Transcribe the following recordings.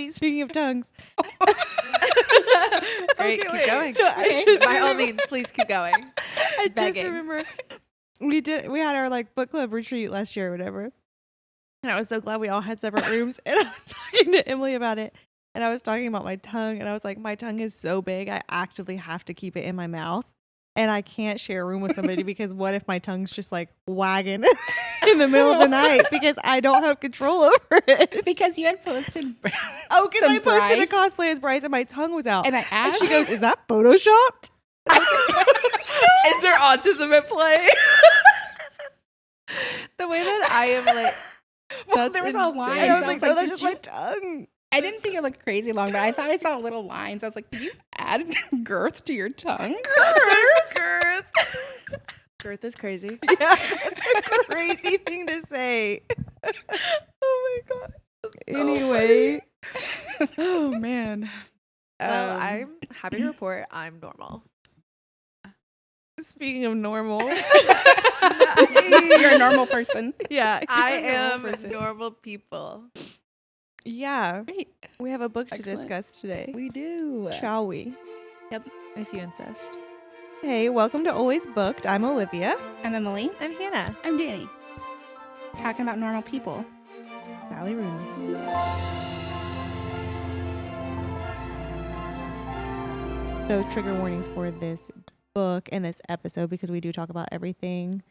Wait, speaking of tongues. Great, keep going. No, By all means, please keep going. I Begging. just remember we had our like book club retreat last year or whatever. And I was so glad we all had separate rooms. And I was talking to Emily about it. And I was talking about my tongue. And I was like, my tongue is so big, I actively have to keep it in my mouth. And I can't share a room with somebody because what if my tongue's just like wagging in the middle of the night because I don't have control over it. Because you had posted. Oh, because I posted a Bryce. cosplay as Bryce and my tongue was out. And I asked. She goes, is that photoshopped? Is there autism at play? The way that I am like, Well, there was a line. And I was so like, oh, that's did just you- my tongue. I didn't think it looked crazy long, but I thought I saw little lines. I was like, did you add girth to your tongue? girth is crazy. Yeah, that's a crazy thing to say. Oh my god. Anyway. Oh man. Well, I'm happy to report I'm normal. Speaking of normal. You're a normal person. Yeah. I you're a normal am person. normal people. Yeah. Great. We have a book to Excellent. discuss today. We do. Shall we? If you insist. Hey, welcome to Always Booked. I'm Olivia. I'm Emily. I'm Hannah. I'm Dani. Talking about normal people. Sally Rooney. So trigger warnings for this book and this episode because we do talk about everything.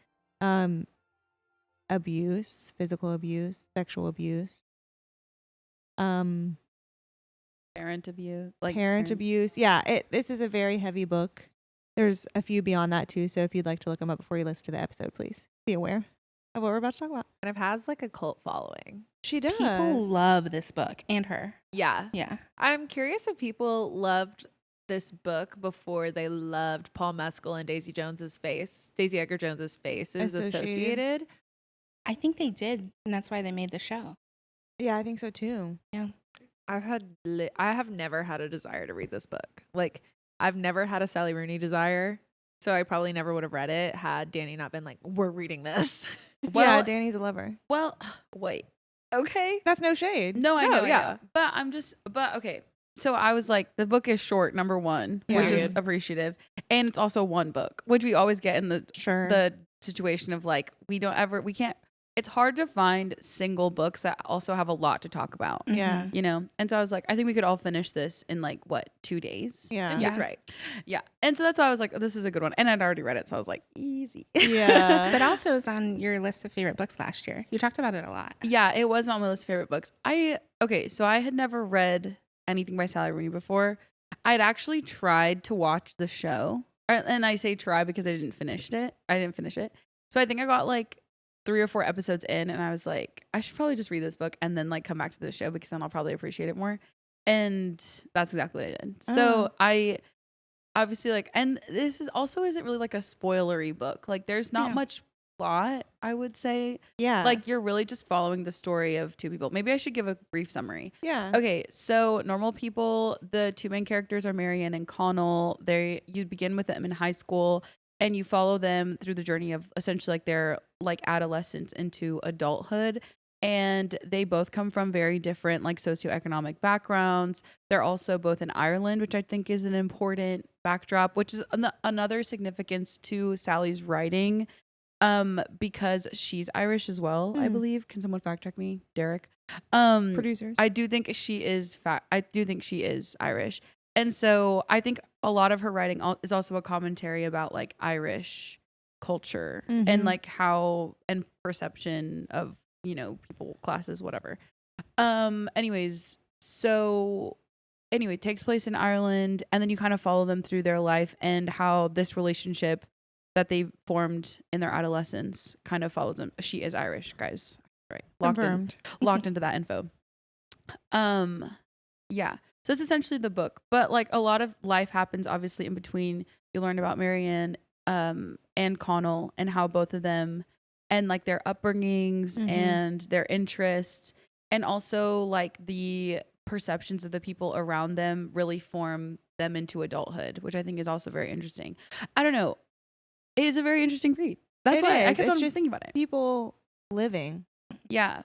Abuse, physical abuse, sexual abuse. Parent abuse. Parent abuse. Yeah, this is a very heavy book. There's a few beyond that too. So if you'd like to look them up before you listen to the episode, please be aware of what we're about to talk about. Kind of has like a cult following. She does. People love this book and her. Yeah. Yeah. I'm curious if people loved this book before they loved Paul Mescal and Daisy Edgar Jones's face is associated. I think they did, and that's why they made the show. Yeah, I think so too. Yeah. I have never had a desire to read this book. Like, I've never had a Sally Rooney desire, so I probably never would have read it had Dani not been like, we're reading this. Yeah, Dani's a lover. Well, wait. Okay. That's no shade. No, I No, know. yeah. But okay. So I was like, the book is short, number one, which is Period. appreciative. And it's also one book, which we always get in the Sure. situation of like, we can't, it's hard to find single books that also have a lot to talk about. Yeah. You know? And so I was like, I think we could all finish this in like, 2 days? Yeah. And she's right. Yeah. And so that's why I was like, this is a good one. And I'd already read it. So I was like, easy. Yeah. But also is on your list of favorite books last year. You talked about it a lot. Yeah, it was on my list of favorite books. So I had never read anything by Sally Rooney before. I'd actually tried to watch the show. And I say try because I didn't finish it. So I think I got like 3 or 4 episodes in and I was like, I should probably just read this book and then like come back to the show because then I'll probably appreciate it more. And that's exactly what I did. So I obviously like, and this isn't really like a spoilery book. Like there's not much plot, I would say. Yeah. Like you're really just following the story of 2 people. Maybe I should give a brief summary. Yeah. Okay, so normal people, the 2 main characters are Marianne and Connell. You begin with them in high school and you follow them through the journey of essentially like their like adolescence into adulthood. And they both come from very different like socioeconomic backgrounds. They're also both in Ireland, which I think is an important backdrop, which is another significance to Sally's writing. Because she's Irish as well, I believe. Can someone fact check me, Derek? Producers. I do think she is Irish, and so I think a lot of her writing is also a commentary about like Irish culture and like how and perception of people, classes, whatever. Anyway, it takes place in Ireland, and then you kind of follow them through their life and how this relationship that they formed in their adolescence kind of follows them. She is Irish, guys. Right. Locked into that info. Yeah. So it's essentially the book, but like a lot of life happens obviously in between. You learn about Marianne and Connell and how both of them and like their upbringings and their interests and also like the perceptions of the people around them really form them into adulthood, which I think is also very interesting. I don't know. It is a very interesting read. That's why I kept on thinking about it. People living. Yeah.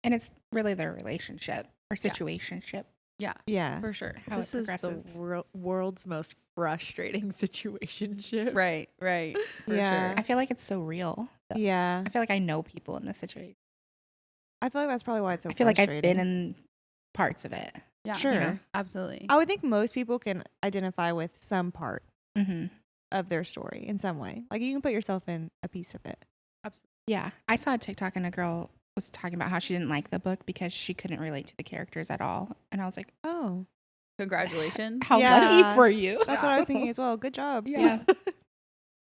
And it's really their relationship or situationship. Yeah, Yeah. for sure. How This it is progresses. the world's most frustrating situationship. Right. For Yeah. sure. I feel like it's so real. Yeah. I feel like I know people in this situation. I feel like that's probably why it's so I feel like frustrating. I've been in parts of it. Yeah, Sure. you know? absolutely. I would think most people can identify with some part Mm-hmm. of their story in some way. Like you can put yourself in a piece of it. Yeah. I saw a TikTok and a girl was talking about how she didn't like the book because she couldn't relate to the characters at all. And I was like, Oh, Congratulations. how Yeah. lucky for you. that's what I was thinking as well. Good job. Yeah.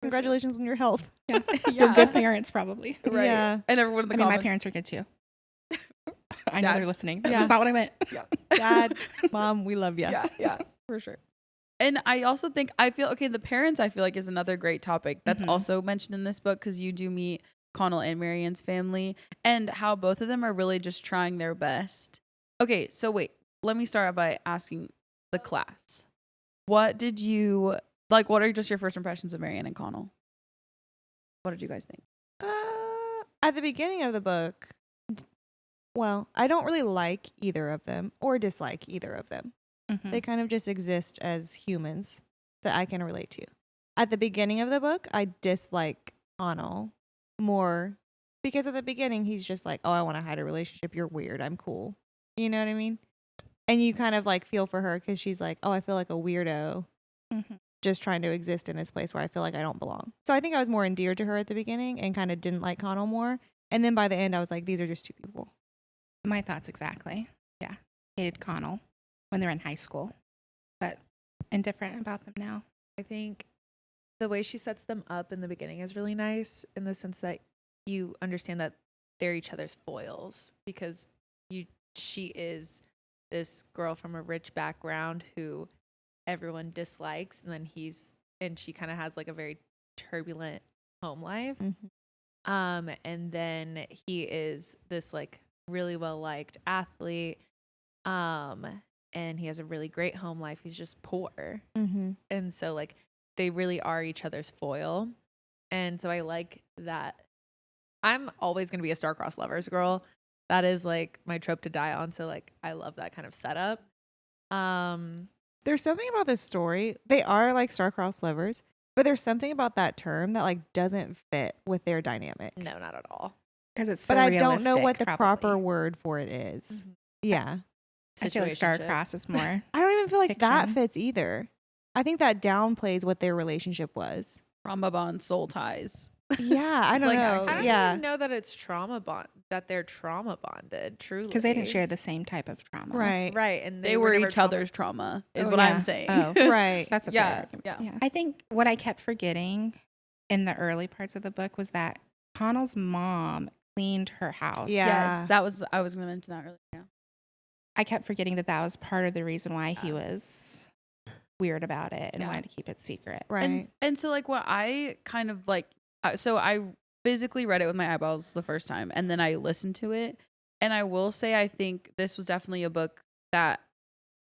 Congratulations on your health. Yeah. Yeah. You're good parents, probably. Right. Yeah. And everyone in the I mean, my comments. parents are good too. I know Dad. they're listening. Yeah. That's not what I meant. Dad, Mom, we love you. Yeah, for sure. And I also think the parents I feel like is another great topic that's Mhm. also mentioned in this book because you do meet Connell and Marianne's family and how both of them are really just trying their best. Okay, so wait, let me start by asking the class. What did you like? What are just your first impressions of Marianne and Connell? What did you guys think? At the beginning of the book, well, I don't really like either of them or dislike either of them. Mhm. They kind of just exist as humans that I can relate to. At the beginning of the book, I dislike Connell more because at the beginning, he's just like, oh, I want to hide a relationship. You're weird. I'm cool. You know what I mean? And you kind of like feel for her because she's like, oh, I feel like a weirdo Mhm. just trying to exist in this place where I feel like I don't belong. So I think I was more endeared to her at the beginning and kind of didn't like Connell more. And then by the end, I was like, these are just two people. My thoughts exactly. Yeah. Hated Connell when they're in high school, but indifferent about them now. I think the way she sets them up in the beginning is really nice in the sense that you understand that they're each other's foils because she is this girl from a rich background who everyone dislikes and she kind of has like a very turbulent home life. Mm-hmm. And then he is this like really well liked athlete. And he has a really great home life. He's just poor. Mm-hmm. And so like they really are each other's foil. And so I like that. I'm always going to be a star-crossed lovers girl. That is like my trope to die on. So like I love that kind of setup. There's something about this story. They are like star-crossed lovers, but there's something about that term that like doesn't fit with their dynamic. No, not at all. Because it's so But I don't know realistic, what the probably. proper word for it is. Mhm. Yeah. I feel like Situationship. star-crossed is more. I don't even feel like that Fiction. fits either. I think that downplays what their relationship was. Trauma bond, soul ties. Yeah, I don't Like, know. actually. I don't Yeah. even know that it's that they're trauma bonded, truly. Because they didn't share the same type of trauma. Right. Right. And They were never each other's trauma, is Oh, what yeah. I'm saying. Oh. Right. That's a Yeah, fair argument. yeah. I think what I kept forgetting in the early parts of the book was that Connell's mom cleaned her house. Yeah. Yes, I was going to mention that earlier. Yeah. I kept forgetting that was part of the reason why he was weird about it and Yeah. wanted to keep it secret. Right. And so like what I kind of like, so I physically read it with my eyeballs the first time and then I listened to it. And I will say, I think this was definitely a book that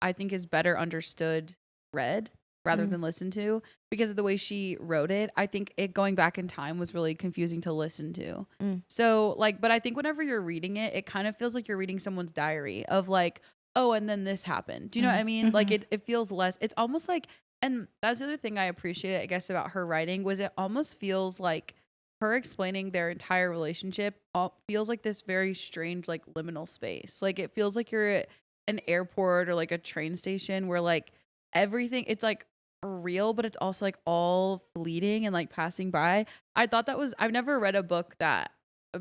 I think is better understood read rather Mm. than listened to because of the way she wrote it. I think it going back in time was really confusing to listen to. Mm. So like, but I think whenever you're reading it, it kind of feels like you're reading someone's diary of like, oh, and then this happened. Do you know what I mean? Like it feels less, it's almost like, and that's the other thing I appreciated, I guess, about her writing was it almost feels like her explaining their entire relationship feels like this very strange, like liminal space. Like it feels like you're at an airport or like a train station where like everything, it's like real, but it's also like all fleeting and like passing by. I thought I've never read a book that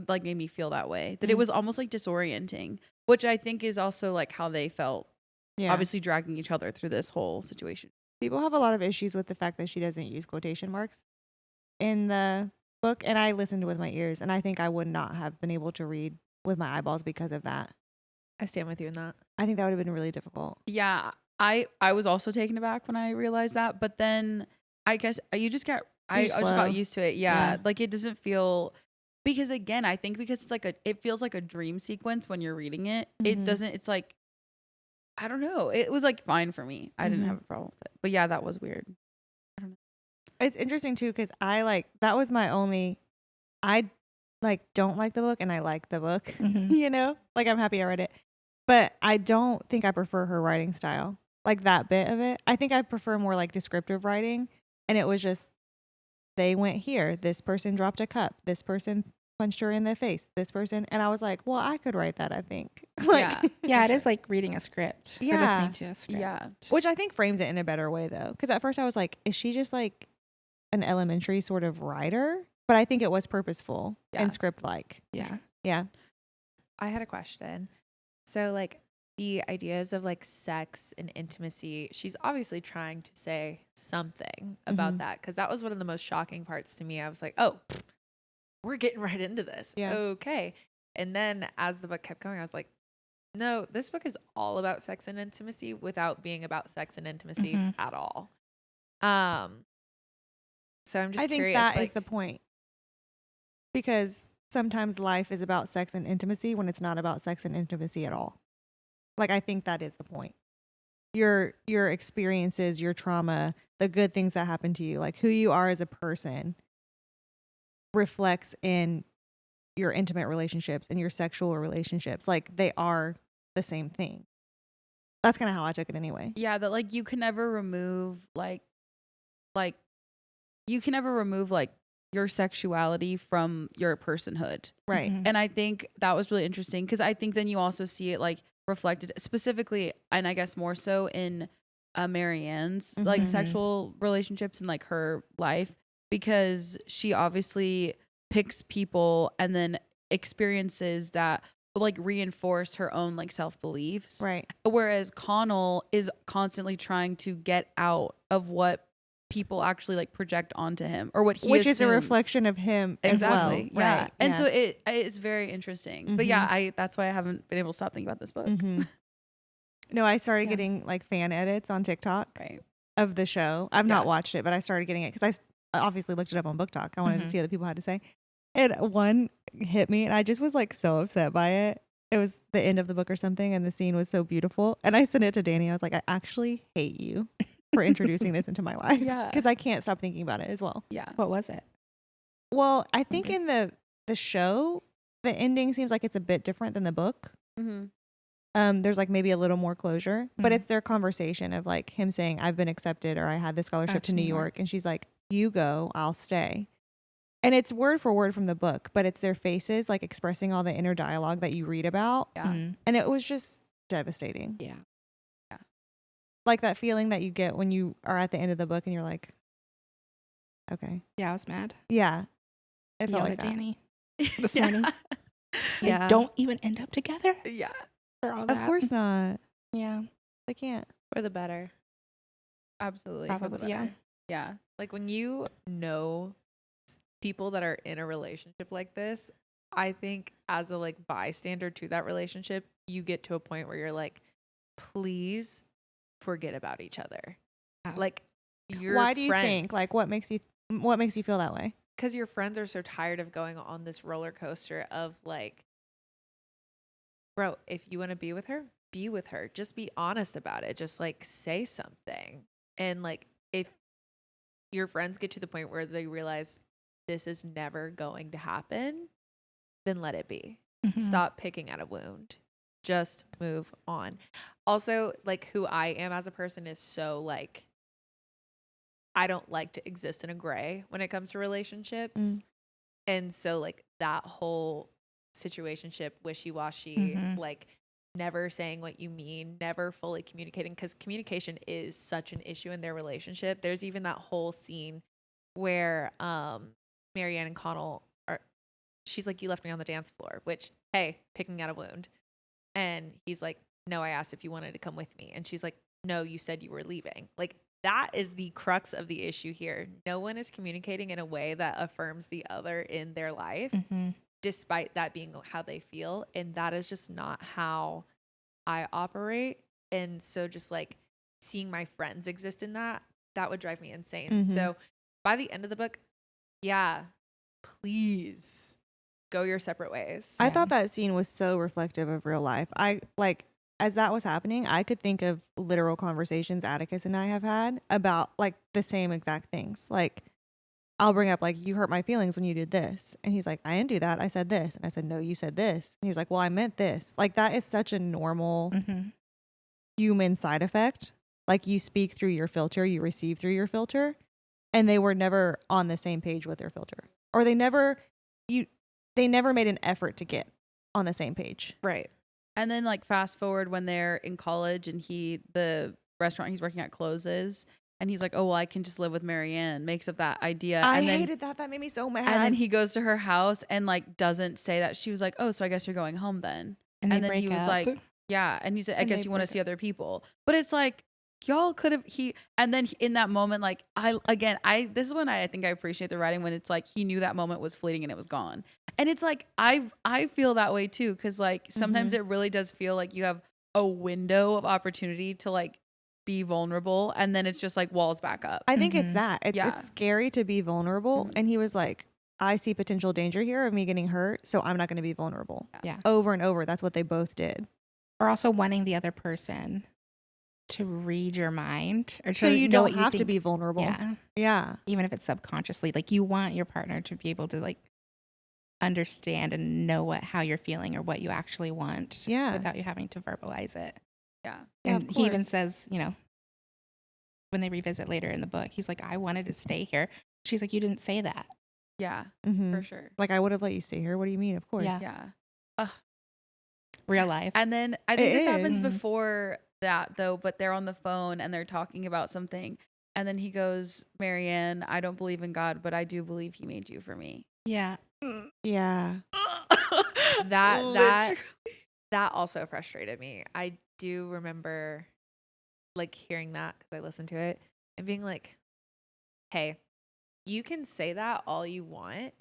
like made me feel that way, that it was almost like disorienting, which I think is also like how they felt, Yeah. obviously dragging each other through this whole situation. People have a lot of issues with the fact that she doesn't use quotation marks in the book. And I listened with my ears, and I think I would not have been able to read with my eyeballs because of that. I stand with you in that. I think that would have been really difficult. Yeah, I was also taken aback when I realized that, but then I guess I just You just got flow. used to it. Yeah, Yeah. like it doesn't feel, because again, I think because it's like it feels like a dream sequence when you're reading it. It Mhm. doesn't. It's like, I don't know. It was like fine for me. I didn't Mhm. have a problem with it. But yeah, that was weird. It's interesting too because that was my only. I like don't like the book and I like the book. Mhm. You know, like I'm happy I read it. But I don't think I prefer her writing style. Like that bit of it. I think I prefer more like descriptive writing. And it was just, they went here. This person dropped a cup. This person punched her in the face. This person. And I was like, well, I could write that, I think. Yeah. Yeah, it is like reading a script. Or Yeah. listening to a script. Yeah. Which I think frames it in a better way though. Because at first I was like, is she just like an elementary sort of writer? But I think it was purposeful and script like. Yeah. Yeah. I had a question. So like the ideas of like sex and intimacy, she's obviously trying to say something about that, because that was one of the most shocking parts to me. I was like, oh, we're getting right into this. Yeah. Okay. And then as the book kept going, I was like, no, this book is all about sex and intimacy without being about sex and intimacy at all. So I'm just I think curious. that like, is the point. Because sometimes life is about sex and intimacy when it's not about sex and intimacy at all. Like, I think that is the point. Your experiences, your trauma, the good things that happen to you, like who you are as a person reflects in your intimate relationships and your sexual relationships. Like, they are the same thing. That's kind of how I took it anyway. Yeah, that like you can never remove like you can never remove like your sexuality from your personhood. Right. Mhm. And I think that was really interesting because I think then you also see it like reflected specifically, and I guess more so in Marianne's like Mhm. sexual relationships and like her life, because she obviously picks people and then experiences that like reinforce her own like self-beliefs. Right. Whereas Connell is constantly trying to get out of what people actually like project onto him or what he Which is a assumes. reflection of him as well. Exactly. Yeah. Right. And so it's very interesting. But yeah, that's why I haven't been able to stop thinking about this book. No, I started getting like fan edits on TikTok Right. of the show. I've not watched it, but I started getting it because I obviously looked it up on Book Talk. I wanted to see what the people had to say. And one hit me and I just was like so upset by it. It was the end of the book or something and the scene was so beautiful. And I sent it to Dani. I was like, I actually hate you for introducing this into my life. Yeah. Because I can't stop thinking about it as well. Yeah. What was it? Well, I think in the show, the ending seems like it's a bit different than the book. Mm-hmm. There's like maybe a little more closure, but it's their conversation of like him saying, I've been accepted or I had this scholarship to New York. And she's like, you go, I'll stay. And it's word for word from the book, but it's their faces like expressing all the inner dialogue that you read about. Yeah. And it was just devastating. Yeah. Like that feeling that you get when you are at the end of the book and you're like, okay. Yeah, I was mad. Yeah. It felt Yelled like at that. Dani this morning. Yeah. They don't even end up together Yeah. for all that. Of course not. Yeah. They can't. for the better. Absolutely. for the Probably, yeah. better. Yeah. Like when you know people that are in a relationship like this, I think as a like bystander to that relationship, you get to a point where you're like, please forget about each other. Wow. Like your Why do you friends, think? Like what makes you feel that way? because your friends are so tired of going on this roller coaster of like, bro, if you want to be with her, be with her. Just be honest about it. Just like say something. And like if your friends get to the point where they realize this is never going to happen, then let it be. Mhm. Stop picking at a wound. Just move on. Also, like who I am as a person is so like, I don't like to exist in a gray when it comes to relationships. And so like that whole situationship, wishy-washy, like never saying what you mean, never fully communicating, because communication is such an issue in their relationship. There's even that whole scene where Marianne and Connell she's like, you left me on the dance floor, which, hey, picking at a wound. And he's like, no, I asked if you wanted to come with me. And she's like, no, you said you were leaving. Like that is the crux of the issue here. No one is communicating in a way that affirms the other in their life, despite that being how they feel. And that is just not how I operate. And so just like seeing my friends exist in that would drive me insane. So by the end of the book, yeah, please go your separate ways. I thought that scene was so reflective of real life. I like, as that was happening, I could think of literal conversations Atticus and I have had about like the same exact things. Like, I'll bring up like, you hurt my feelings when you did this. And he's like, I didn't do that. I said this. And I said, no, you said this. And he was like, well, I meant this. Like, that is such a normal human side effect. Like, you speak through your filter, you receive through your filter. And they were never on the same page with their filter. Or they never made an effort to get on the same page. Right. And then like fast forward when they're in college and the restaurant he's working at closes and he's like, oh, well, I can just live with Marianne, makes up that idea. I and then, hated that. That made me so mad. And then he goes to her house and like doesn't say that. She was like, oh, so I guess you're going home then. And then he was like, yeah. And he said, I guess you want to see other people. But it's like, y'all could have and then in that moment, like this is when I think I appreciate the writing, when it's like he knew that moment was fleeting and it was gone. And it's like I feel that way too, because like sometimes it really does feel like you have a window of opportunity to like be vulnerable, and then it's just like walls back up. I think it's that. It's scary to be vulnerable. And he was like, I see potential danger here of me getting hurt, so I'm not going to be vulnerable. Yeah. Over and over. That's what they both did. Or also wanting the other person to read your mind, or so to you know don't what you have to think. be vulnerable. Yeah. Even if it's subconsciously, like you want your partner to be able to like understand and know how you're feeling or what you actually want. Yeah. Without you having to verbalize it. Yeah. And he even says, when they revisit later in the book, he's like, I wanted to stay here. She's like, you didn't say that. Yeah, for sure. Like, I would have let you stay here. What do you mean? Of course. Yeah. Real life. And then I think this happens before that though, but they're on the phone and they're talking about something. And then he goes, Marianne, I don't believe in God, but I do believe he made you for me. Yeah. Yeah. That also frustrated me. I do remember like hearing that because I listened to it and being like, hey, you can say that all you want.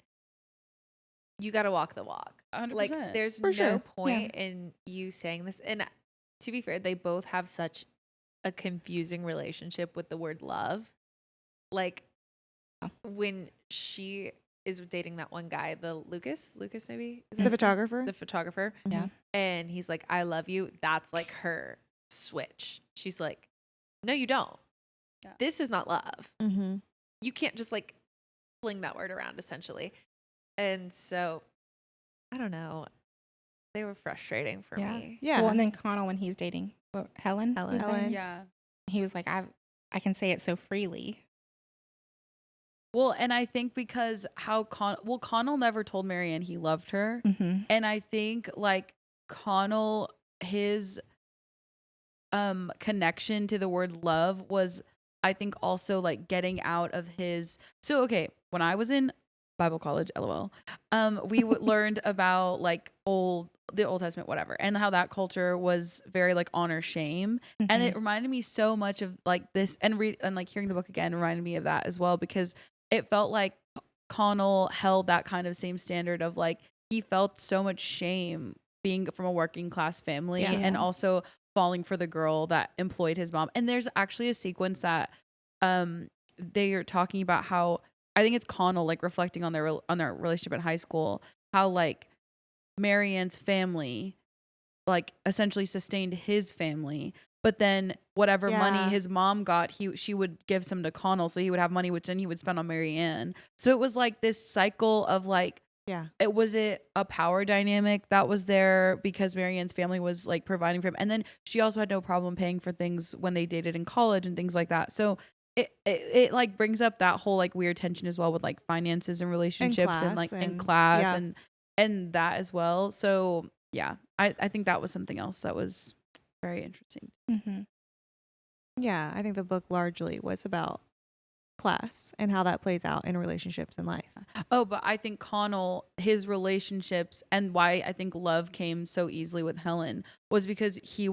You got to walk the walk. 100%. Like, there's no point in you saying this. And to be fair, they both have such a confusing relationship with the word love. Like, when she is dating that one guy, the Lucas maybe? Is that The photographer? The photographer. Yeah. And he's like, I love you. That's like her switch. She's like, no, you don't. Yeah. This is not love. Mm-hmm. You can't just like fling that word around, essentially. And so, I don't know. They were frustrating for me. Yeah. Well, and then Connell, when he's dating Helen. Helen. Yeah. He was like, I can say it so freely. Well, and I think because Connell never told Marianne he loved her. Mm-hmm. And I think like Connell, his connection to the word love was, I think, also like getting out of his. So, okay, when I was in Bible college, LOL, we learned about like the Old Testament, whatever, and how that culture was very like honor shame. Mm-hmm. And it reminded me so much of like this, and like hearing the book again reminded me of that as well, because it felt like Connell held that kind of same standard of like, he felt so much shame being from a working class family and also falling for the girl that employed his mom. And there's actually a sequence that they are talking about how, I think it's Connell like reflecting on their relationship in high school, how like Marianne's family like essentially sustained his family, but then whatever money his mom got, she would give some to Connell, so he would have money, which then he would spend on Marianne. So it was like this cycle of like, it was a power dynamic that was there because Marianne's family was like providing for him, and then she also had no problem paying for things when they dated in college and things like that. So it like brings up that whole like weird tension as well with like finances and relationships and like in class and that as well. So yeah, I think that was something else that was very interesting. Mm-hmm. Yeah, I think the book largely was about class and how that plays out in relationships in life. Oh, but I think Connell, his relationships and why I think love came so easily with Helen was because she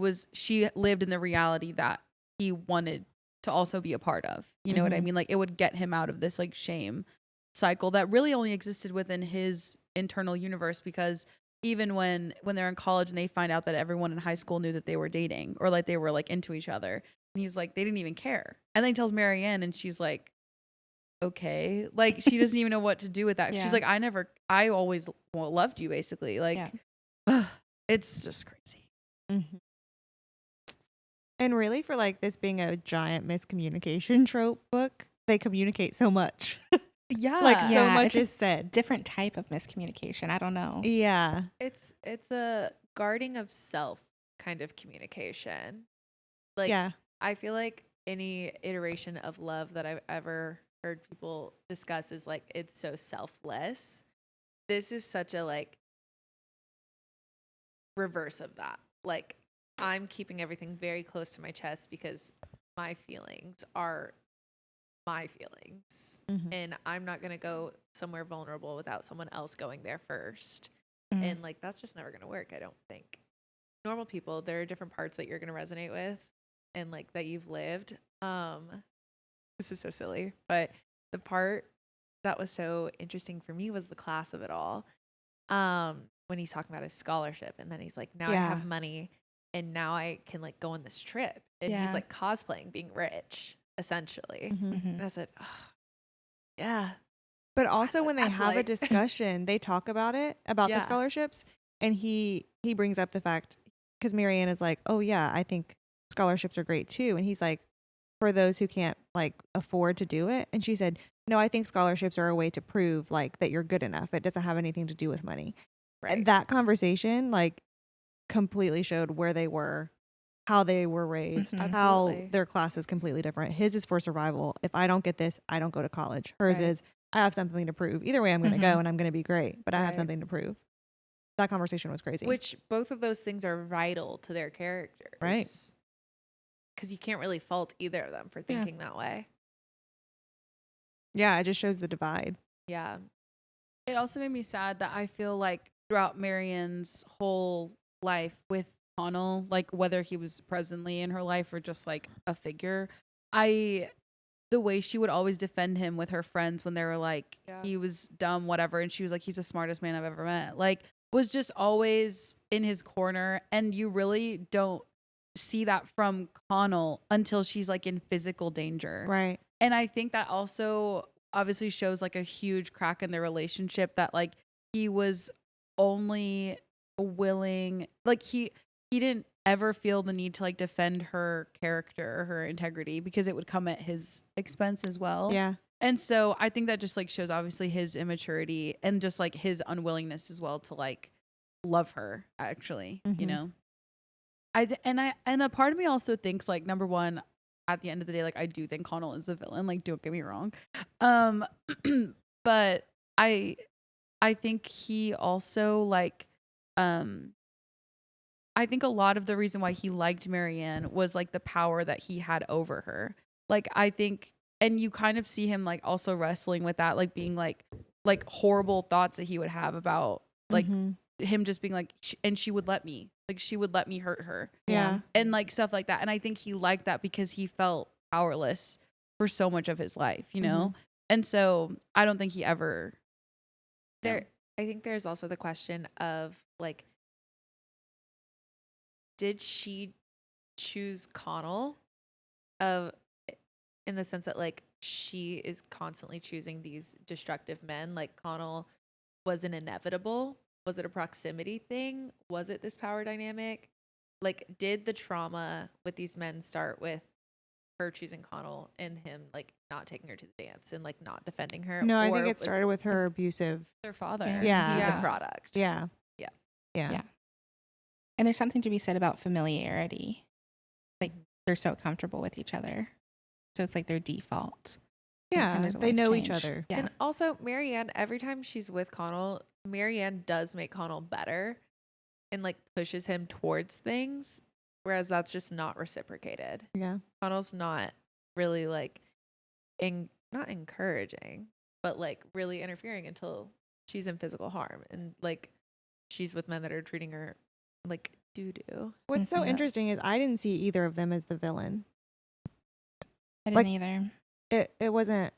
lived in the reality that he wanted to also be a part of. You know what I mean? Like, it would get him out of this like shame cycle that really only existed within his internal universe, because even when they're in college and they find out that everyone in high school knew that they were dating or like they were like into each other, and he's like, they didn't even care. And then he tells Marianne and she's like, okay, like she doesn't even know what to do with that. She's like, I always loved you, basically. Like, it's just crazy. Mm-hmm. And really, for like this being a giant miscommunication trope book, they communicate so much. Yeah. Like so Yeah, much it's a is said. Different type of miscommunication. I don't know. Yeah. It's a guarding of self kind of communication. Like Yeah. I feel like any iteration of love that I've ever heard people discuss is like it's so selfless. This is such a like reverse of that. Like I'm keeping everything very close to my chest because my feelings are my feelings. Mhm. And I'm not going to go somewhere vulnerable without someone else going there first. Mhm. And like that's just never going to work, I don't think. Normal people, there are different parts that you're going to resonate with and like that you've lived. This is so silly, but the part that was so interesting for me was the class of it all. When he's talking about his scholarship and then he's like, now I Yeah. have money and now I can like go on this trip. And Yeah. he's like cosplaying being rich, essentially. Mhm. Mhm. And I said, oh, yeah. But also when they That's have a like- discussion, they talk about it, about Yeah. the scholarships, and he brings up the fact, because Marianne is like, oh yeah, I think scholarships are great too, and he's like, for those who can't like afford to do it, and she said, no, I think scholarships are a way to prove like that you're good enough. It doesn't have anything to do with money. Right. And that conversation like completely showed where they were, how they were raised, Mhm. how Absolutely. their class is completely different. His is for survival. If I don't get this, I don't go to college. Hers Right. is, I have something to prove. Either way, I'm going to Mhm. go and I'm going to be great, but I have Right. something to prove. That conversation was crazy. Which both of those things are vital to their characters. Right. Because you can't really fault either of them for Yeah. thinking that way. yeah, it just shows the divide. Yeah. It also made me sad that I feel like throughout Marianne's whole life with Connell, like whether he was presently in her life or just like a figure, the way she would always defend him with her friends when they were like, Yeah. he was dumb, whatever. And she was like, he's the smartest man I've ever met. Like, was just always in his corner. And you really don't see that from Connell until she's like in physical danger. Right. And I think that also obviously shows like a huge crack in their relationship, that like he was only willing, like he didn't ever feel the need to like defend her character or her integrity because it would come at his expense as well. Yeah. And so I think that just like shows obviously his immaturity and just like his unwillingness as well to like love her actually, you Mhm. know. And a part of me also thinks like, number one, at the end of the day, like I do think Connell is the villain, like don't get me wrong. But I think he also like I think a lot of the reason why he liked Marianne was like the power that he had over her. Like I think, and you kind of see him like also wrestling with that, like being like horrible thoughts that he would have about like Mhm. him just being like, and she would let me hurt her. Yeah. And like stuff like that. And I think he liked that because he felt powerless for so much of his life, you know? And so I don't think he ever. I think there's also the question of like, did she choose Connell in the sense that like she is constantly choosing these destructive men? Like Connell was an inevitable. Was it a proximity thing? Was it this power dynamic? Like, did the trauma with these men start with her choosing Connell and him like not taking her to the dance and like not defending her? No, I Or think it was started with her abusive. Their father. Yeah. he Yeah. the product? Yeah. Yeah. Yeah. Yeah. And there's something to be said about familiarity. Like they're so comfortable with each other. So it's like their default. Yeah. Anytime there's a They life know each change. other. Yeah. And also, Marianne, every time she's with Connell, Marianne does make Connell better and like pushes him towards things, whereas that's just not reciprocated. Yeah. Connell's not really like not encouraging, but like really interfering until she's in physical harm and like she's with men that are treating her like doo-doo. What's so Mhm. interesting is I didn't see either of them as the villain. I didn't Like- either. It wasn't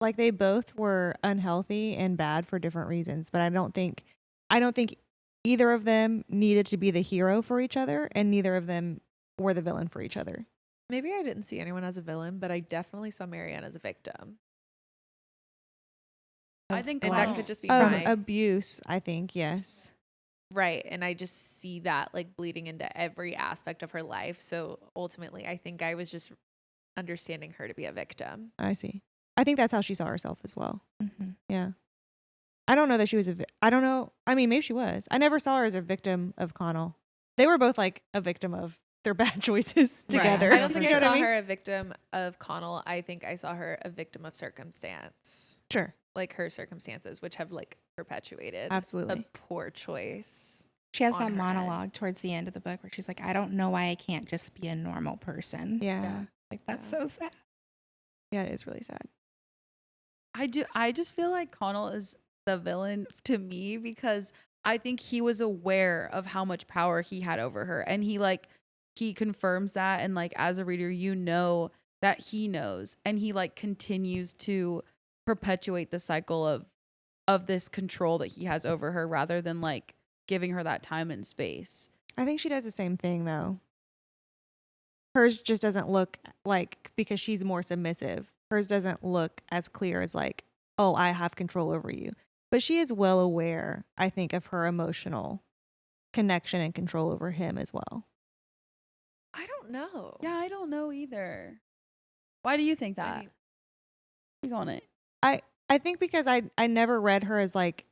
like they both were unhealthy and bad for different reasons, but I don't think either of them needed to be the hero for each other, and neither of them were the villain for each other. Maybe I didn't see anyone as a villain, but I definitely saw Marianne as a victim. I think And Connell- that could just be Of my abuse, I think, yes. right. And I just see that like bleeding into every aspect of her life. So ultimately, I think I was just understanding her to be a victim. I see. I think that's how she saw herself as well. Mm-hmm. Yeah. I don't know that she was I don't know. I mean, maybe she was. I never saw her as a victim of Connell. They were both like a victim of their bad choices together. I don't think You I know what saw mean? her a victim of Connell. I think I saw her a victim of circumstance. Sure. Like her circumstances, which have like perpetuated Absolutely. a poor choice. She has On that her monologue towards the end of the book where she's like, I don't know why I can't just be a normal person. Yeah. Like, that's Yeah. so sad. Yeah, it is really sad. I just feel like Connell is the villain to me because I think he was aware of how much power he had over her, and he confirms that, and like as a reader you know that he knows, and he like continues to perpetuate the cycle of this control that he has over her rather than like giving her that time and space. I think she does the same thing though. Hers just doesn't look like, because she's more submissive, hers doesn't look as clear as like, oh, I have control over you. But she is well aware, I think, of her emotional connection and control over him as well. I don't know. Yeah, I don't know either. Why do you think that? I mean, Speak on it. I think because I never read her as like,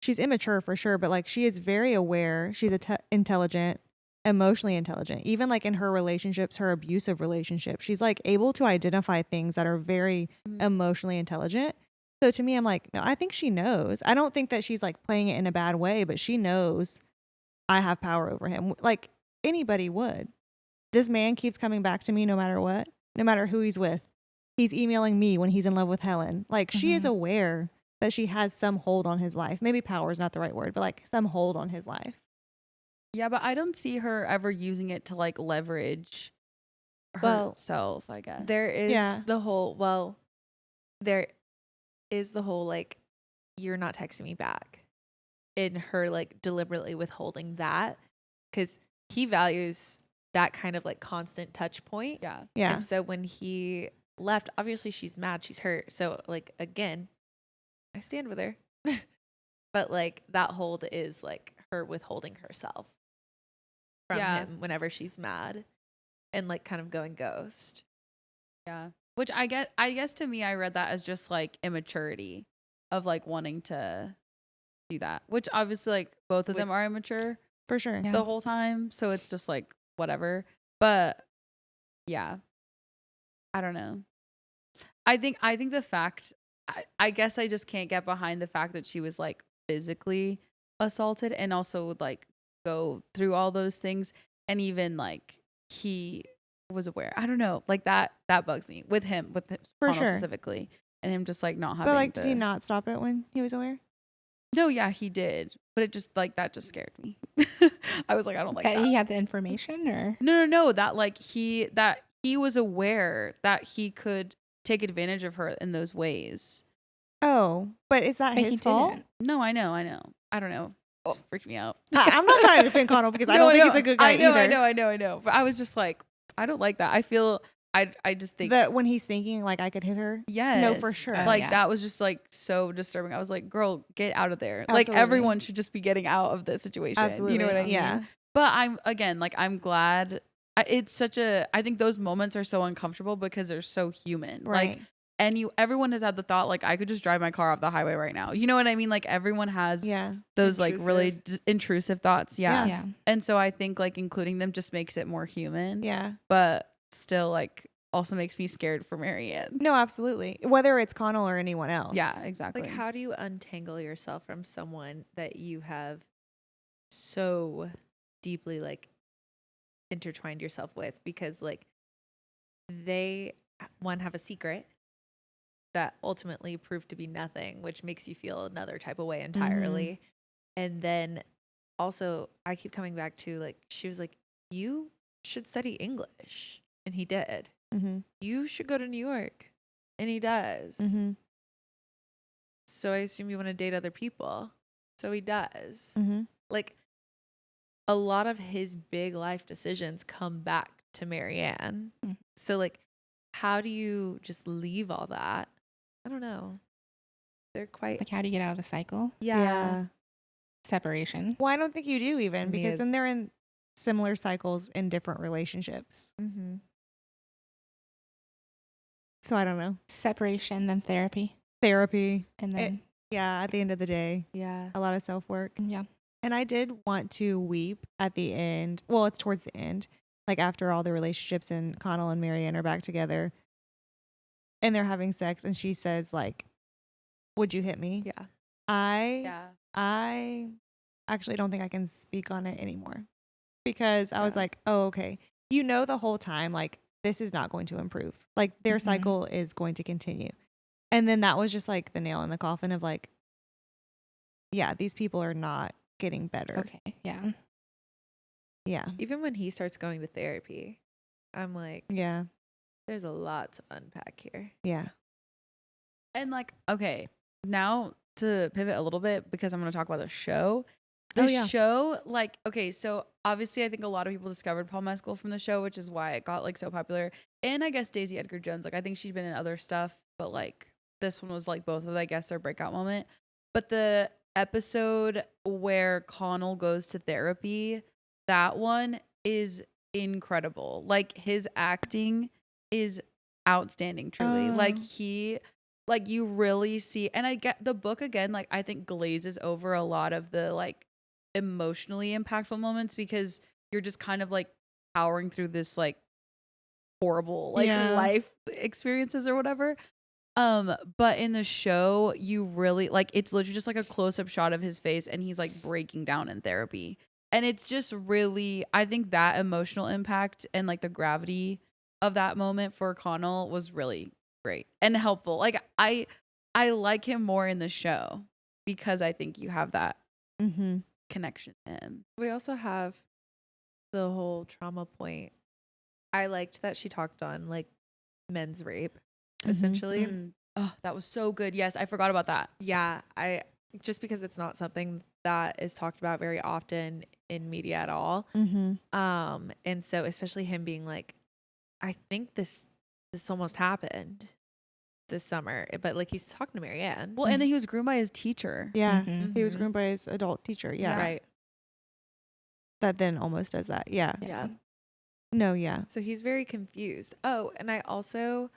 she's immature for sure, but like she is very aware. She's intelligent, emotionally intelligent. Even like in her relationships, her abusive relationships, she's like able to identify things that are very emotionally intelligent. So to me, I'm like, no, I think she knows. I don't think that she's like playing it in a bad way, but she knows I have power over him. Like anybody would. This man keeps coming back to me no matter what, no matter who he's with. He's emailing me when he's in love with Helen. Like she is aware that she has some hold on his life. Maybe power is not the right word, but like some hold on his life. Yeah, but I don't see her ever using it to like leverage Well, herself, I guess. there is Yeah. the whole, like, you're not texting me back. In her like deliberately withholding that because he values that kind of like constant touch point. Yeah. Yeah. And so when he left, obviously she's mad, she's hurt. So like again, I stand with her. But like that hold is like her withholding herself from Yeah. him whenever she's mad and like kind of going ghost. Yeah. Which I guess to me, I read that as just like immaturity of like wanting to do that, which obviously like both of them are immature For sure. Yeah. the whole time. So it's just like whatever. But yeah, I don't know. I think the fact, I guess I just can't get behind the fact that she was like physically assaulted and also would like go through all those things. And even like he was aware. I don't know. Like that bugs me with him For Connell sure. specifically. And him just like not having But like, did he not stop it when he was aware? No, yeah, he did. But it just like that just scared me. I was like, I don't like That that. he had the information, or No. That like he was aware that he could take advantage of her in those ways. Oh, but is that but his he fault? didn't. No, I know. I don't know. It just freaked me out. I'm not trying to defend Connell because I don't think he's a good guy either. I know. But I was just like, I don't like that. I feel I just think That when he's thinking like I could hit her. yes. No, for sure. Like yeah. that was just like so disturbing. I was like, girl, get out of there. Absolutely. Like everyone should just be getting out of this situation. Absolutely. You know what I mean? Yeah. But I'm glad. It's such a. I think those moments are so uncomfortable because they're so human. Right. Like, and everyone has had the thought like I could just drive my car off the highway right now. You know what I mean? Like everyone has Yeah. those like really intrusive thoughts. Yeah. Yeah. And so I think like including them just makes it more human. Yeah. But still like also makes me scared for Marianne. No, absolutely. Whether it's Connell or anyone else. Yeah, exactly. Like, how do you untangle yourself from someone that you have so deeply like intertwined yourself with? Because like they have a secret that ultimately proved to be nothing, which makes you feel another type of way entirely. And then also I keep coming back to like, she was like, you should study English. And he did. Mm-hmm. You should go to New York. And he does. Mm-hmm. So I assume you want to date other people. So he does. Mm-hmm. Like a lot of his big life decisions come back to Marianne. Mm. So like, how do you just leave all that? I don't know. They're quite Like, how do you get out of the cycle? yeah. Separation. Well, I don't think you do even, Me because is- then they're in similar cycles in different relationships. Mm-hmm. So I don't know. Separation, then therapy, Therapy. and then Yeah, at the end of the day, Yeah. a lot of self-work. yeah. And I did want to weep at the end. Well, it's towards the end. Like after all the relationships and Connell and Marianne are back together and they're having sex and she says like, would you hit me? Yeah. I actually don't think I can speak on it anymore because I was Yeah. like, oh, okay. You know, the whole time, like this is not going to improve. Like their Mhm. cycle is going to continue. And then that was just like the nail in the coffin of like, yeah, these people are not getting better. Okay. Yeah. Yeah. Even when he starts going to therapy, I'm like, Yeah. there's a lot to unpack here. Yeah. And like, okay, now to pivot a little bit because I'm going to talk about the show. The Oh, yeah. show, like, okay, so obviously I think a lot of people discovered Paul Mescal from the show, which is why it got like so popular. And I guess Daisy Edgar Jones, like I think she'd been in other stuff, but like this one was like both of, I guess, their breakout moment. But the episode where Connell goes to therapy, that one is incredible. Like his acting is outstanding, truly. Like he, like you really see, and I get the book again, like I think glazes over a lot of the like emotionally impactful moments because you're just kind of like powering through this like horrible like Yeah. life experiences or whatever. But in the show, you really like it's literally just like a close-up shot of his face and he's like breaking down in therapy. And it's just really, I think that emotional impact and like the gravity of that moment for Connell was really great and helpful. Like I like him more in the show because I think you have that Mm-hmm. connection to him. We also have the whole trauma point. I liked that she talked on like men's rape, Mhm. essentially. Oh, that was so good. Yes, I forgot about that. Yeah, I just because it's not something that is talked about very often in media at all. Mm-hmm. And so especially him being like, I think this almost happened this summer, but like he's talking to Marianne. Well, and then he was groomed by his teacher. Yeah. Mhm. He was Mhm. groomed by his adult teacher. Yeah. Right. That then almost does that. Yeah. Yeah. No, yeah. So he's very confused. Oh, and I also,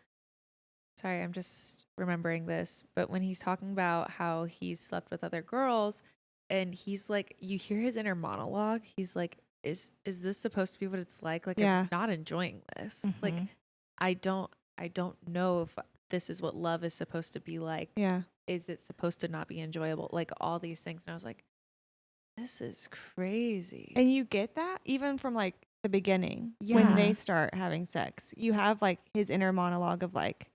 sorry, I'm just remembering this, but when he's talking about how he's slept with other girls and he's like, you hear his inner monologue. He's like, is this supposed to be what it's like? Like, Yeah. I'm not enjoying this. Like, Mhm. I don't know if this is what love is supposed to be like. Yeah. Is it supposed to not be enjoyable? Like all these things. And I was like, this is crazy. And you get that even from like the beginning when Yeah. they start having sex. You have like his inner monologue of like,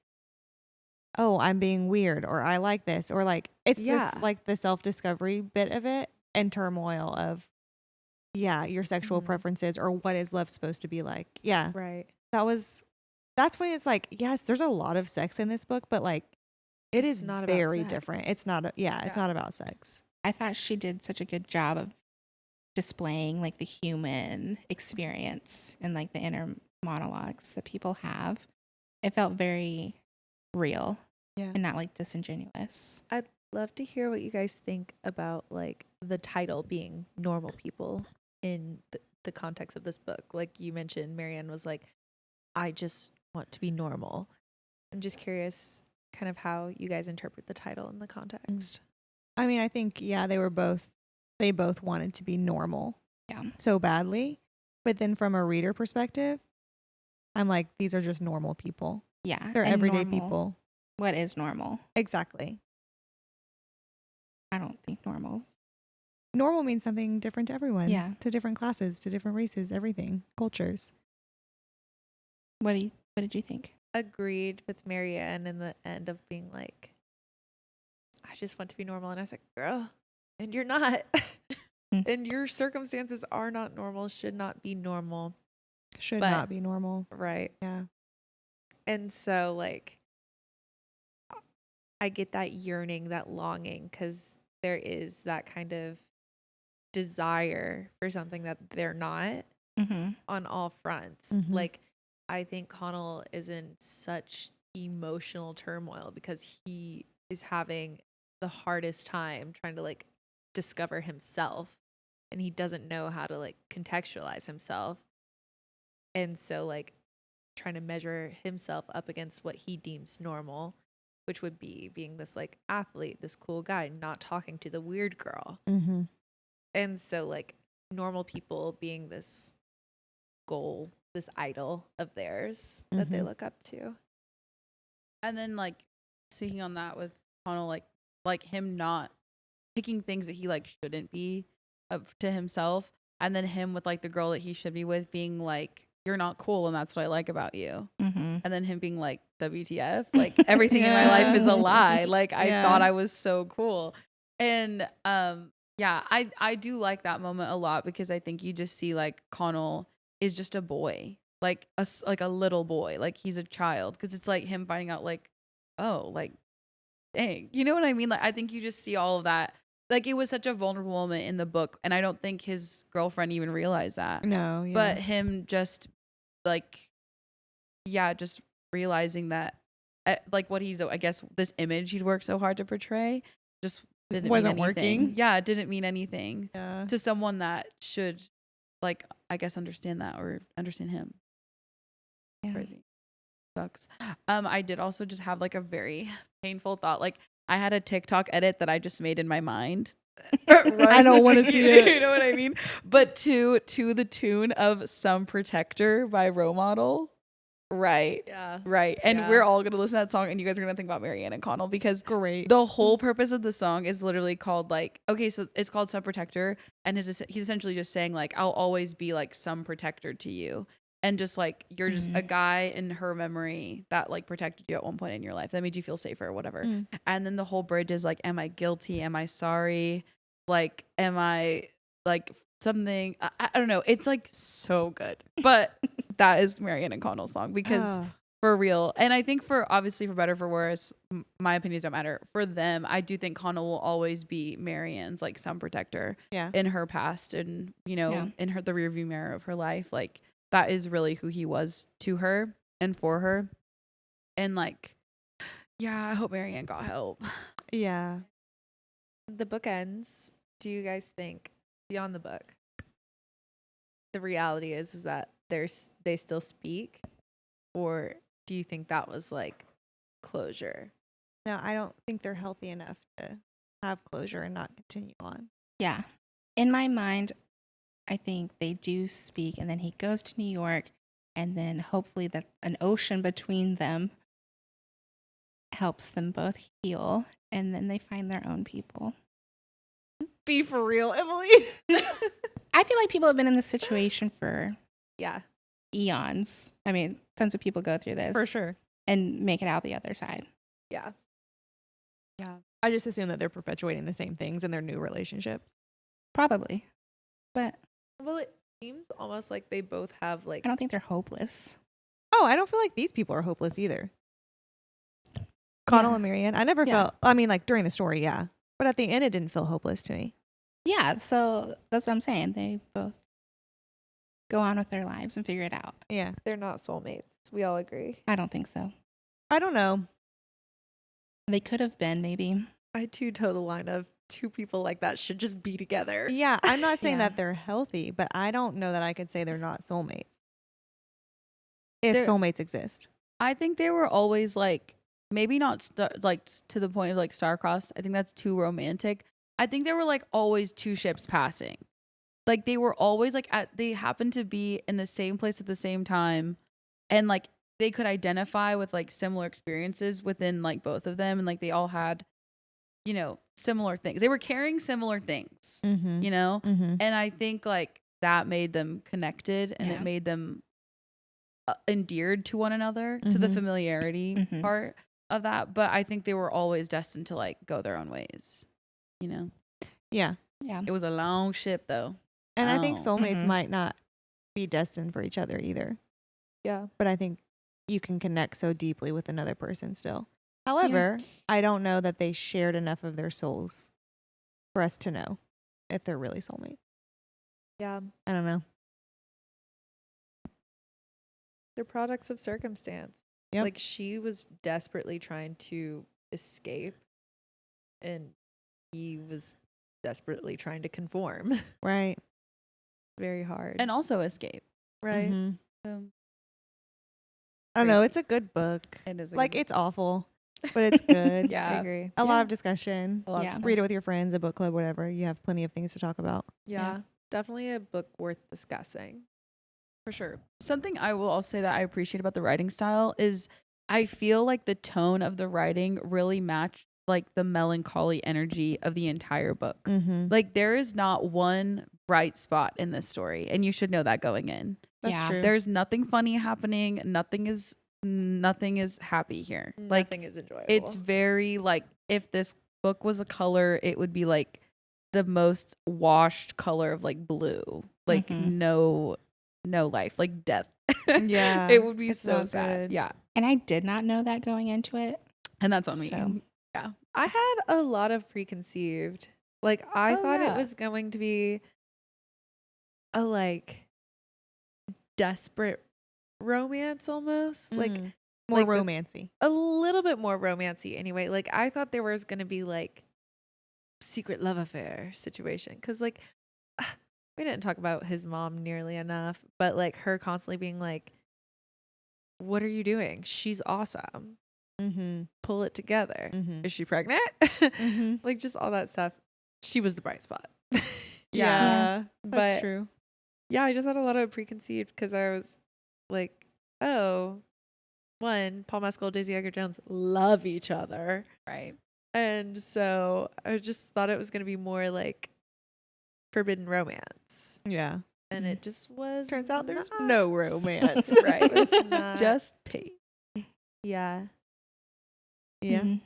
oh, I'm being weird or I like this or like it's Yeah. this like the self-discovery bit of it and turmoil of your sexual Mhm. preferences or what is love supposed to be like. Yeah. Right. That's when it's like, yes, there's a lot of sex in this book, but like it It's is not about very sex. different. It's not it's Yeah. not about sex. I thought she did such a good job of displaying like the human experience and like the inner monologues that people have. It felt very real Yeah. and not like disingenuous. I'd love to hear what you guys think about like the title being normal people in the context of this book. Like you mentioned, Marianne was like, I just want to be normal. I'm just curious kind of how you guys interpret the title in the context. I mean, I think they both wanted to be normal Yeah. so badly. But then from a reader perspective, I'm like, these are just normal people. Yeah. They're and everyday normal. people. What is normal? Exactly. I don't think normal's. Normal means something different to everyone. Yeah. To different classes, to different races, everything, cultures. What did you think? Agreed with Marianne in the end of being like, I just want to be normal. And I was like, girl, and you're not. And your circumstances are not normal, should not be normal. Should But- not be normal. Right. Yeah. And so, like, I get that yearning, that longing, because there is that kind of desire for something that they're not Mm-hmm. on all fronts. Mhm. Like, I think Connell is in such emotional turmoil because he is having the hardest time trying to, like, discover himself, and he doesn't know how to, like, contextualize himself. And so, like, trying to measure himself up against what he deems normal, which would be being this like athlete, this cool guy, not talking to the weird girl. Mm-hmm. And so like normal people being this goal, this idol of theirs that they look up to. And then like speaking on that with Connell, like him not picking things that he like shouldn't be up to himself, and then him with like the girl that he should be with being like, you're not cool and that's what I like about you. Mm-hmm. And then him being like, WTF, like everything in my life is a lie. Like I thought I was so cool. And yeah, I do like that moment a lot, because I think you just see like Connell is just a boy, like a little boy, like he's a child, because it's like him finding out like, oh, like dang, you know what I mean? Like I think you just see all of that. Like it was such a vulnerable moment in the book, and I don't think his girlfriend even realized that. No, yeah. But him just like, yeah, just realizing that like what he's, I guess this image he'd worked so hard to portray just wasn't mean anything. working. Yeah, it didn't mean anything Yeah. to someone that should like, I guess, understand that or understand him. Yeah. Crazy. Sucks. I did also just have like a very painful thought. Like I had a TikTok edit that I just made in my mind. I don't want to see it. You know what I mean? But to the tune of Some Protector by Role Model. Right. Yeah. Right. And Yeah. we're all going to listen to that song, and you guys are going to think about Marianne and Connell, because Great. the whole purpose of the song is literally called like, okay, so it's called Some Protector, and he's essentially just saying like, I'll always be like some protector to you. And just like, you're just a guy in her memory that like protected you at one point in your life, that made you feel safer or whatever. And then the whole bridge is like, am I guilty? Am I sorry? Like, am I like something? I don't know. It's like so good. But that is Marianne and Connell's song, because for real. And I think for obviously for better, for worse, my opinions don't matter. For them, I do think Connell will always be Marianne's like some protector in her past, and, you know, in her, the rearview mirror of her life. Like that is really who he was to her and for her. And like, yeah, I hope Marianne got help. Yeah. The book ends. Do you guys think beyond the book, the reality is that they still speak, or do you think that was like closure? No, I don't think they're healthy enough to have closure and not continue on. Yeah. In my mind, I think they do speak, and then he goes to New York, and then hopefully that an ocean between them helps them both heal, and then they find their own people. Be for real, Emily. I feel like people have been in this situation for Yeah. eons. I mean, tons of people go through this For sure. and make it out the other side. Yeah. Yeah. I just assume that they're perpetuating the same things in their new relationships. Probably. But Well, it seems almost like they both have like I don't think they're hopeless. Oh, I don't feel like these people are hopeless either. Connell and Marianne. I never felt, I mean, like during the story, yeah. But at the end, it didn't feel hopeless to me. Yeah, so that's what I'm saying. They both go on with their lives and figure it out. Yeah. they're not soulmates. We all agree. I don't think so. I don't know. They could have been, maybe. I too toe the line of two people like that should just be together. Yeah, I'm not saying Yeah. that they're healthy, but I don't know that I could say they're not soulmates. If They're- soulmates exist. I think they were always like, maybe not like to the point of like star-crossed. I think that's too romantic. I think they were like always two ships passing. Like they were always like they happened to be in the same place at the same time, and like they could identify with like similar experiences within like both of them, and like they all had, you know, similar things. They were carrying similar things, Mm-hmm. you know? Mm-hmm. And I think like that made them connected, and Yeah. it made them endeared to one another, to the Mhm. familiarity Mhm. part of that. But I think they were always destined to like go their own ways, you know? Yeah. Yeah. It was a long ship though. And I think Oh. soulmates Mhm. might not be destined for each other either. Yeah. But I think you can connect so deeply with another person still. However, I don't know that they shared enough of their souls for us to know if they're really soulmates. Yeah. I don't know. They're products of circumstance. Yep. Like she was desperately trying to escape, and he was desperately trying to conform. Right. Very hard. And also escape. right. Mhm. So I don't know. Crazy. It's a good book. It is Like, it's awful, but it's good. I yeah, agree. A lot Yeah. of discussion. a lot Yeah. of Read it with your friends, a book club, whatever. You have plenty of things to talk about. Yeah, definitely a book worth discussing. For sure. Something I will also say that I appreciate about the writing style is I feel like the tone of the writing really matched like the melancholy energy of the entire book. Mm-hmm. Like there is not one bright spot in this story, and you should know that going in. That's Yeah. true. There's nothing funny happening. Nothing is happy here. Like Nothing is enjoyable. it's very like if this book was a color, it would be like the most washed color of like blue. Like Mhm. no life, like death. Yeah, It would be it's so not sad. good. Yeah. And I did not know that going into it. And that's on me. So- I had a lot of preconceived. Like I Oh, thought yeah. it was going to be a like desperate romance almost. Like Mhm. More like the- romancy. a little bit more romancy anyway. Like I thought there was going to be like secret love affair situation cuz like we didn't talk about his mom nearly enough, but like her constantly being like, what are you doing? She's awesome. Mm-hmm. Pull it together. Mm-hmm. Is she pregnant? Mm-hmm. Like just all that stuff. She was the bright spot. Yeah, that's But- true. Yeah, I just had a lot of preconceived because I was like, oh, one, Paul Mescal, Daisy Edgar Jones love each other. Right. And so I just thought it was going to be more like forbidden romance. Yeah. And it just was. Turns out there's not. no romance. Right. It was not. Just pay. Yeah. Yeah. Mhm.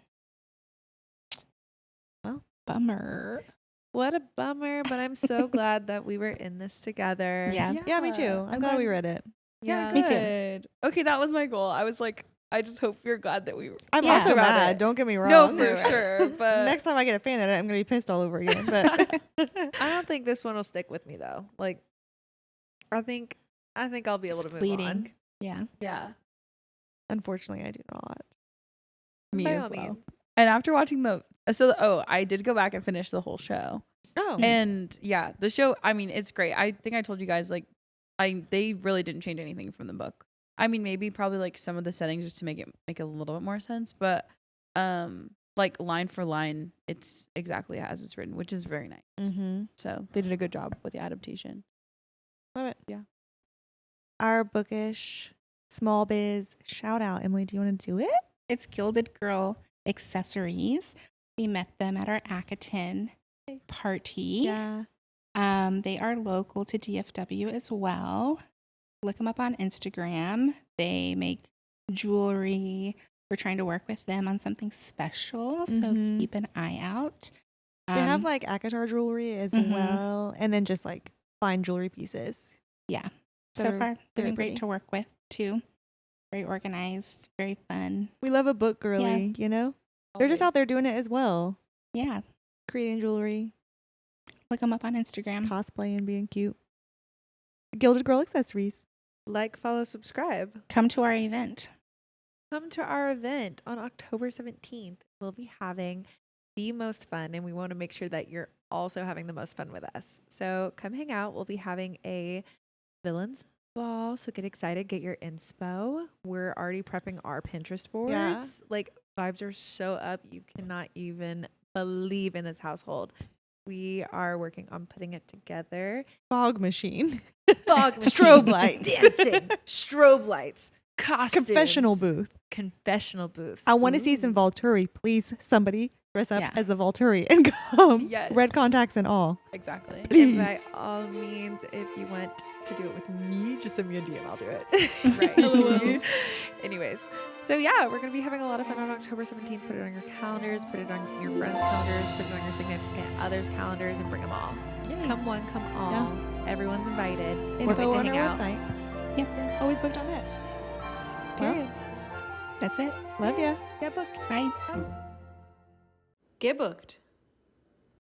Well. Bummer. What a bummer, but I'm so glad that we were in this together. Yeah. Yeah, me too. I'm glad we read it. Yeah. Me too. Good. Okay, that was my goal. I was like, I just hope you're glad that we were. I'm Yeah. also About mad. it. Don't get me wrong. No, for Right. sure. But Next time I get a fan edit, I'm gonna be pissed all over again. But I don't think this one will stick with me though. Like, I think I'll be able It's to move fleeting. on. Yeah. yeah, unfortunately, I do not. me By as all well. means. And after watching I did go back and finish the whole show. Oh, And yeah, the show, I mean, it's great. I think I told you guys like they really didn't change anything from the book. I mean, maybe probably like some of the settings just to make a little bit more sense, but like line for line, it's exactly as it's written, which is very nice. mm-hmm. So they did a good job with the adaptation. Love it. Yeah. Our bookish small biz shout out. Emily, do you want to do it? It's Gilded Girl Accessories. We met them at our Akaton party. Yeah. They are local to DFW as well. Look them up on Instagram. They make jewelry. We're trying to work with them on something special, so Mhm. keep an eye out. They have like ACOTAR jewelry as Mhm. well, and then just like fine jewelry pieces. Yeah. that So are far, they've very been great pretty. to work with too. Very organized, very fun. We love a book girly, you know? They're just out there doing it as well. Yeah. Creating jewelry, Look them up on Instagram. cosplaying, being cute. Gilded Girl Accessories. Like, follow, subscribe. Come to our event. Come to our event on October 17th. We'll be having the most fun, and we want to make sure that you're also having the most fun with us. So come hang out. We'll be having a villains ball. So get excited. Get your inspo. We're already prepping our Pinterest boards. Yeah. Like, vibes are so up. You cannot even believe in this household. We are working on putting it together. Fog machine. Fog Strobe lights. dancing, strobe lights, costumes, Confessional booth. confessional booths. I want to see some Ooh. Volturi. Please, somebody dress up Yeah. as the Volturi and come. Yes. Red contacts and all. Exactly. And by Please. all means, if you want to do it with me, just send me a DM. I'll do it. Right. LOL. Anyways, so yeah, we're going to be having a lot of fun on October 17th. Put it on your calendars, put it on your friends' calendars, put it on your significant others' calendars, and bring them all. Yay. Come one, come all. Everyone's invited. We're Info to on hang our out. website. Yep. Always booked on it. Well, Period. That's it. love ya. Get booked. Bye. Get booked.